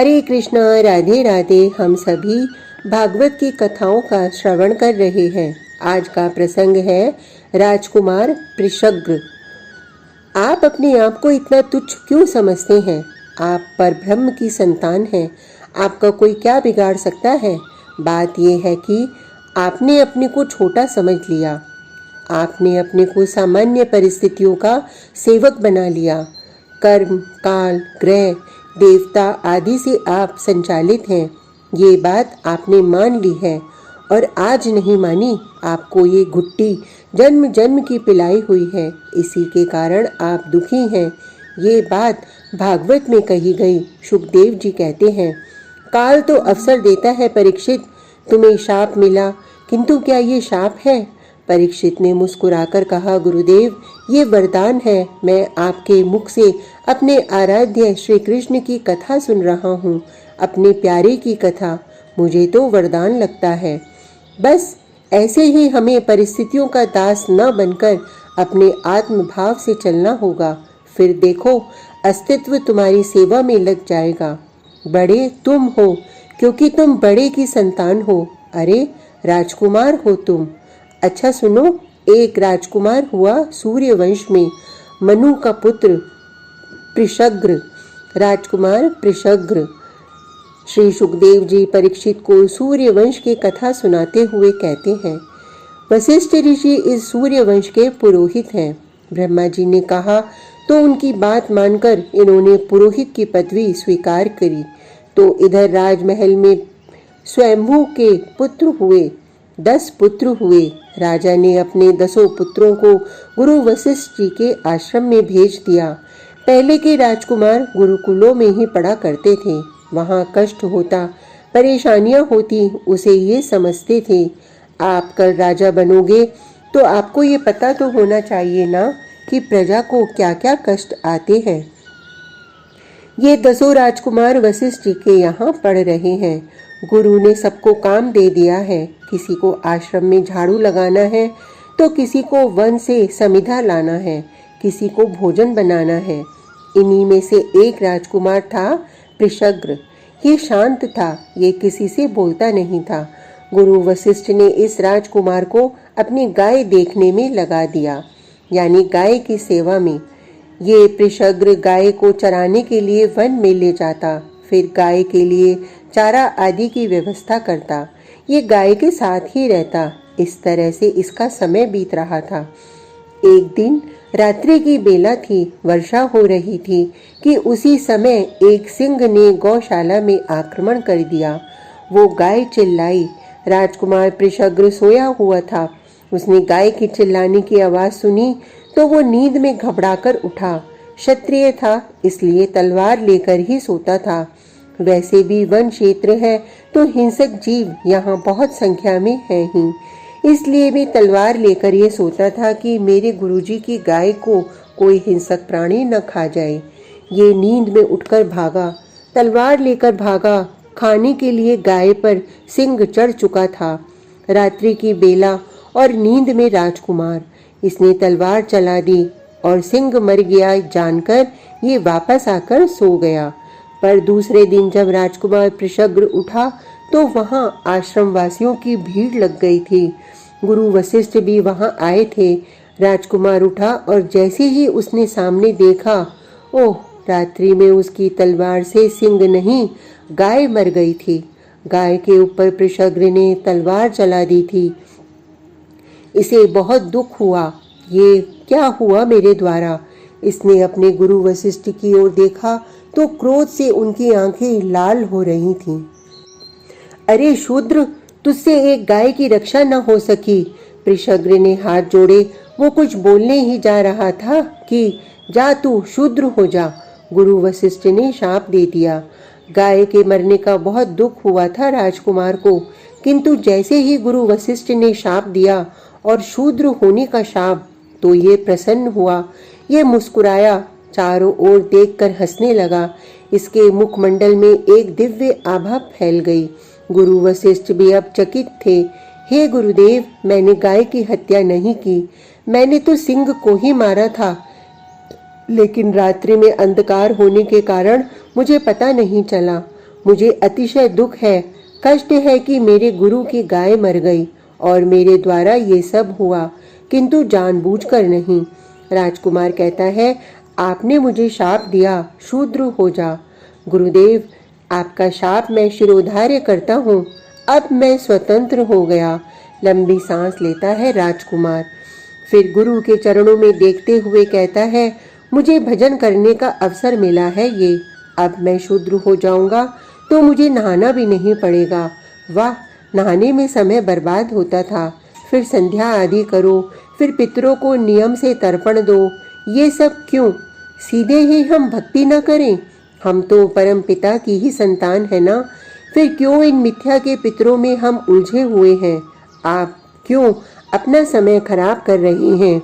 हरे कृष्णा, राधे राधे। हम सभी भागवत की कथाओं का श्रवण कर रहे हैं। आज का प्रसंग है राजकुमार पृषग्र। आप अपने आप को इतना तुच्छ क्यों समझते हैं? आप परब्रह्म की संतान हैं। आपका कोई क्या बिगाड़ सकता है? बात यह है कि आपने अपने को छोटा समझ लिया। आपने अपने को सामान्य परिस्थितियों का सेवक बना लिया। कर्म, काल, ग्रह, देवता आदि से आप संचालित हैं। ये बात आपने मान ली है और आज नहीं मानी। आपको ये घुट्टी जन्म जन्म की पिलाई हुई है, इसी के कारण आप दुखी हैं। ये बात भागवत में कही गई। सुखदेव जी कहते हैं, काल तो अवसर देता है परीक्षित, तुम्हें शाप मिला, किंतु क्या ये शाप है? परीक्षित ने मुस्कुराकर कहा, गुरुदेव, ये वरदान है। मैं आपके मुख से अपने आराध्य श्री कृष्ण की कथा सुन रहा हूँ, अपने प्यारे की कथा। मुझे तो वरदान लगता है। बस ऐसे ही हमें परिस्थितियों का दास न बनकर अपने आत्मभाव से चलना होगा। फिर देखो, अस्तित्व तुम्हारी सेवा में लग जाएगा। बड़े तुम हो क्योंकि तुम बड़े की संतान हो। अरे राजकुमार हो तुम। अच्छा सुनो, एक राजकुमार हुआ सूर्यवंश में, मनु का पुत्र पृषग्र। राजकुमार पृषग्र। श्री सुखदेव जी परीक्षित को सूर्यवंश की कथा सुनाते हुए कहते हैं, वशिष्ठ ऋषि इस सूर्यवंश के पुरोहित हैं। ब्रह्मा जी ने कहा तो उनकी बात मानकर इन्होंने पुरोहित की पदवी स्वीकार करी। तो इधर राजमहल में स्वयंभू के पुत्र हुए, 10 पुत्र हुए। राजा ने अपने 10 पुत्रों को गुरु वशिष्ठ जी के आश्रम में भेज दिया। पहले के राजकुमार गुरुकुलों में ही पढ़ा करते थे। वहाँ कष्ट होता, परेशानियाँ होती, उसे ये समझते थे। आप कल राजा बनोगे तो आपको ये पता तो होना चाहिए ना कि प्रजा को क्या क्या कष्ट आते हैं। ये 10 राजकुमार वशिष्ठ जी के यहाँ पढ़ रहे हैं। गुरु ने सबको काम दे दिया है। किसी को आश्रम में झाड़ू लगाना है तो किसी को वन से समिधा लाना है, किसी को भोजन बनाना है। इन्हीं में से एक राजकुमार था पृषग्र। ये शांत था, ये किसी से बोलता नहीं था। गुरु वशिष्ठ ने इस राजकुमार को अपनी गाय देखने में लगा दिया, यानी गाय की सेवा में। ये पृषग्र गाय को चराने के लिए वन में ले जाता, फिर गाय के लिए चारा आदि की व्यवस्था करता। ये गाय के साथ ही रहता। इस तरह से इसका समय बीत रहा था। एक दिन रात्रि की बेला थी, वर्षा हो रही थी कि उसी समय एक सिंह ने गौशाला में आक्रमण कर दिया। वो गाय चिल्लाई। राजकुमार पृषग्र सोया हुआ था। उसने गाय की चिल्लाने की आवाज सुनी तो वो नींद में घबराकर उठा। क्षत्रिय था, इसलिए तलवार लेकर ही सोता था। वैसे भी वन क्षेत्र है तो हिंसक जीव यहाँ बहुत संख्या में है ही, इसलिए भी तलवार लेकर ये सोता था कि मेरे गुरुजी की गाय को कोई हिंसक प्राणी न खा जाए। ये नींद में उठकर भागा, तलवार लेकर भागा। खाने के लिए गाय पर सिंह चढ़ चुका था। रात्रि की बेला और नींद में राजकुमार। इसने तलवार चला दी और सिंह मर गया जानकर ये वापस आकर सो गया। पर दूसरे दिन जब राजकुमार पृषग्र उठा तो वहां आश्रम वासियों की भीड़ लग गई थी। गुरु वशिष्ठ भी वहां आए थे। राजकुमार उठा और जैसे ही उसने सामने देखा, ओह, रात्रि में उसकी तलवार से सिंह नहीं, गाय मर गई थी। गाय के ऊपर पृषग्र ने तलवार चला दी थी। इसे बहुत दुख हुआ। ये क्या हुआ मेरे द्वारा? इसने अपने गुरु वशिष्ठ की ओर देखा तो क्रोध से उनकी आंखें लाल हो रही थीं। अरे शूद्र, तुझसे एक गाय की रक्षा न हो सकी। पृषग्र ने हाथ जोड़े। वो कुछ बोलने ही जा रहा था कि जा तू शूद्र हो जा। गुरु वशिष्ठ ने शाप दे दिया। गाय के मरने का बहुत दुख हुआ था राजकुमार को, किंतु जैसे ही गुरु वशिष्ठ ने शाप दिया और शूद्र होने का शाप, तो ये प्रसन्न हुआ। ये मुस्कुराया, चारों ओर देखकर हंसने लगा। इसके मुखमंडल में एक दिव्य आभा फैल गई। गुरु वशिष्ठ भी अब चकित थे। हे गुरुदेव, मैंने गाय की हत्या नहीं की, मैंने तो सिंह को ही मारा था। लेकिन रात्रि में अंधकार होने के कारण मुझे पता नहीं चला। मुझे अतिशय दुख है, कष्ट है कि मेरे गुरु की गाय मर गई और मेरे द्वारा ये सब हुआ, किंतु जानबूझकर नहीं। राजकुमार कहता है, आपने मुझे शाप दिया, शूद्र हो जा। गुरुदेव, आपका शाप मैं शिरोधार्य करता हूँ। अब मैं स्वतंत्र हो गया। लंबी सांस लेता है राजकुमार। फिर गुरु के चरणों में देखते हुए कहता है, मुझे भजन करने का अवसर मिला है ये। अब मैं शूद्र हो जाऊंगा तो मुझे नहाना भी नहीं पड़ेगा। वाह, नहाने में समय बर्बाद होता था। फिर संध्या आदि करो, फिर पितरों को नियम से तर्पण दो। ये सब क्यों? सीधे ही हम भक्ति न करें? हम तो परम पिता की ही संतान है ना। फिर क्यों इन मिथ्या के पितरों में हम उलझे हुए हैं? आप क्यों अपना समय खराब कर रहे हैं?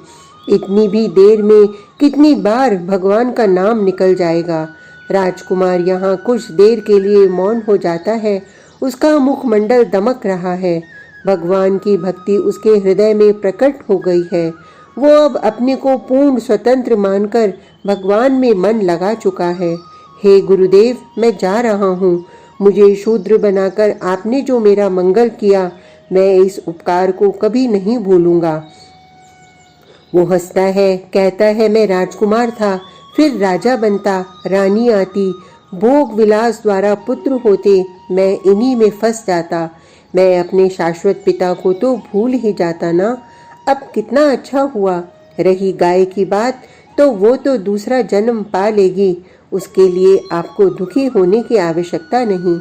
इतनी भी देर में कितनी बार भगवान का नाम निकल जाएगा। राजकुमार यहाँ कुछ देर के लिए मौन हो जाता है। उसका मुखमंडल दमक रहा है। भगवान की भक्ति उसके हृदय में प्रकट हो गई है। वो अब अपने को पूर्ण स्वतंत्र मानकर भगवान में मन लगा चुका है। हे गुरुदेव, मैं जा रहा हूँ। मुझे शूद्र बनाकर आपने जो मेरा मंगल किया, मैं इस उपकार को कभी नहीं भूलूंगा। वो हंसता है, कहता है, मैं राजकुमार था, फिर राजा बनता, रानी आती, भोग विलास द्वारा पुत्र होते, मैं इन्हीं में फंस जाता। मैं अपने शाश्वत पिता को तो भूल ही जाता ना। अब कितना अच्छा हुआ। रही गाय की बात, तो वो तो दूसरा जन्म पा लेगी। उसके लिए आपको दुखी होने की आवश्यकता नहीं।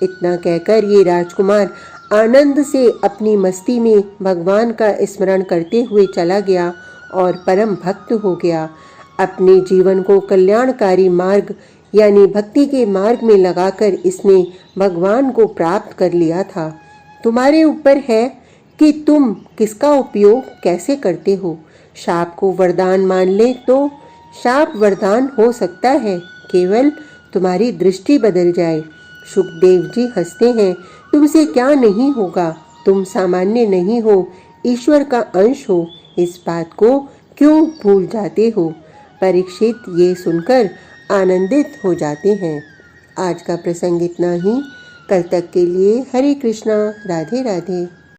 इतना कहकर ये राजकुमार आनंद से अपनी मस्ती में भगवान का स्मरण करते हुए चला गया और परम भक्त हो गया। अपने जीवन को कल्याणकारी मार्ग यानी भक्ति के मार्ग में लगाकर इसने भगवान को प्राप्त कर लिया था। तुम्हारे ऊपर है कि तुम किसका उपयोग कैसे करते हो। शाप को वरदान मान ले तो शाप वरदान हो सकता है, केवल तुम्हारी दृष्टि बदल जाए। सुखदेव जी हंसते हैं, तुमसे क्या नहीं होगा। तुम सामान्य नहीं हो, ईश्वर का अंश हो। इस बात को क्यों भूल जाते हो? परीक्षित ये सुनकर आनंदित हो जाते हैं। आज का प्रसंग इतना ही। कल तक के लिए हरे कृष्णा, राधे राधे।